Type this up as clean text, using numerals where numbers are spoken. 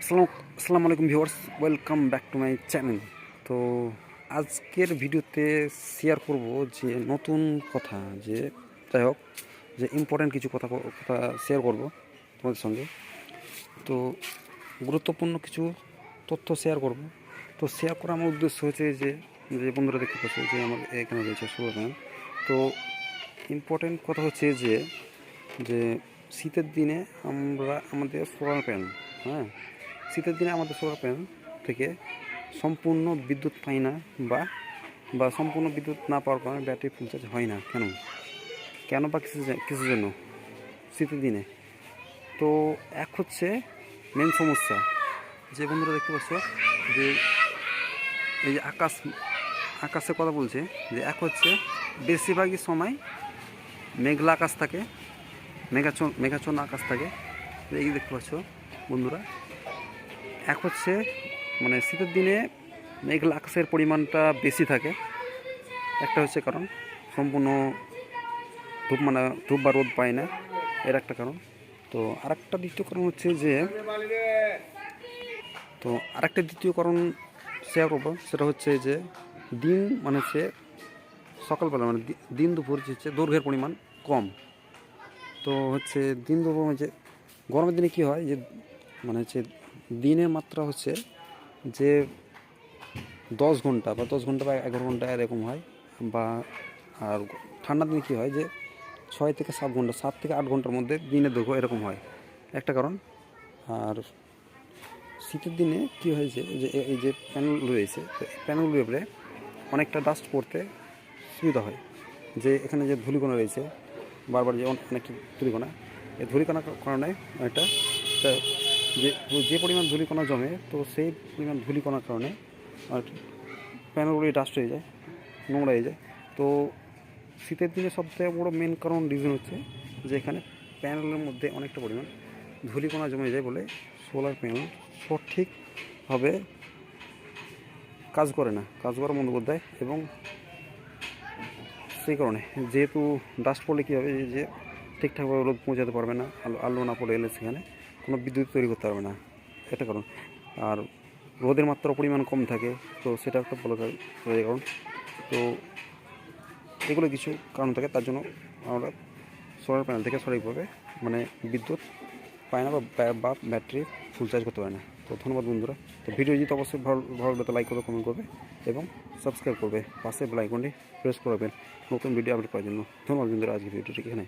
আসসালামু আলাইকুম viewers, welcome back to my channel. তো আজকের ভিডিওতে শেয়ার করব যে নতুন কথা, যে যাই হোক, যে ইম্পর্ট্যান্ট কিছু কথা কথা শেয়ার করব তোমাদের সঙ্গে। তো গুরুত্বপূর্ণ কিছু তথ্য শেয়ার করব। তো শেয়ার করার আমার উদ্দেশ্য হচ্ছে যে যে বন্ধুরা দেখতে পাচ্ছ যে আমার এখানে রয়েছে সোলার প্যানেল। তো ইম্পর্ট্যান্ট কথা হচ্ছে যে যে শীতের দিনে আমরা আমাদের সোলার প্যানেল, হ্যাঁ, শীতের দিনে আমাদের সোলার প্যানেল থেকে সম্পূর্ণ বিদ্যুৎ পাই না, বা বা সম্পূর্ণ বিদ্যুৎ না পাওয়ার কারণে ব্যাটারি ফুল চার্জ হয় না। কেন বা কিছুর জন্য শীতের দিনে? তো এক হচ্ছে মেন সমস্যা, যে বন্ধুরা দেখতে পাচ্ছ যে এই যে আকাশের কথা বলছে, যে এক হচ্ছে বেশিরভাগই সময় মেঘলা আকাশ থাকে, মেঘাচ্ছন্ন আকাশ থাকে। এই দেখতে পাচ্ছ বন্ধুরা, এক হচ্ছে মানে শীতের দিনে মেঘলা আকাশের পরিমাণটা বেশি থাকে, একটা হচ্ছে কারণ। সম্পূর্ণ ধূপ বা রোদ পায় না, এর একটা কারণ। তো আরেকটা দ্বিতীয় কারণ হচ্ছে যে দ্বিতীয় কারণ শেয়ার করবো, সেটা হচ্ছে যে দিন মানে হচ্ছে সকালবেলা মানে দিন দুপুর হচ্ছে দৈর্ঘ্যের পরিমাণ কম। তো হচ্ছে দিন দুপুর হচ্ছে গরমের দিনে কী হয় যে মানে হচ্ছে দিনের মাত্রা হচ্ছে যে 10 ঘন্টা বা 11 ঘন্টা এরকম হয়, বা আর ঠান্ডার দিনে কী হয় যে 6 থেকে 7 ঘন্টা, 7 থেকে 8 ঘন্টার মধ্যে দিনের দৈর্ঘ্য এরকম হয়, একটা কারণ। আর শীতের দিনে কী হয়েছে যে এই যে প্যানেল রয়েছে, তো এই প্যানেলগুলোর উপরে অনেকটা ডাস্ট পড়তে সুবিধা হয়। যে এখানে যে ধূলিকণা রয়েছে, বারবার যে অনেকটা ধূলিকণা, এই ধূলিকণার কারণে একটা যে যে পরিমাণ ধূলিকণা জমে, তো সেই পরিমাণ ধূলিকণার কারণে আর প্যানেলগুলি ডাস্ট হয়ে যায়, নোংরা হয়ে যায়। তো শীতের দিনে সবথেকে বড়ো মেন কারণ রিজন হচ্ছে যে এখানে প্যানেলের মধ্যে অনেকটা পরিমাণ ধূলিকণা জমে যায় বলে সোলার প্যানেল সঠিকভাবে কাজ করা বন্ধ করে দেয়। এবং সেই কারণে যেহেতু ডাস্ট পড়লে কী হবে যে ঠিকঠাকভাবে রোদ পৌঁছাতে পারবে না, আলো না পড়ে এলে সেখানে কোনো বিদ্যুৎ তৈরি করতে পারবে না, এটা কারণ। আর রোদের মাত্রা পরিমাণ কম থাকে, তো সেটা একটা বড় কারণ। তো এগুলো কিছু কারণ থাকে, তার জন্য আমরা সোলার প্যানেল থেকে সঠিকভাবে মানে বিদ্যুৎ পায় না, বা ব্যাটারি ফুল চার্জ করতে পারে না। তো ধন্যবাদ বন্ধুরা। তো ভিডিও যদি অবশ্যই ভালো লাগলে তো লাইক করবে, কমেন্ট করবে এবং সাবস্ক্রাইব করবে, পাশে বেল আইকনটি প্রেস করবেন নতুন ভিডিও আপলোড করার জন্য। ধন্যবাদ বন্ধুরা, আজকে ভিডিওটি এখানে।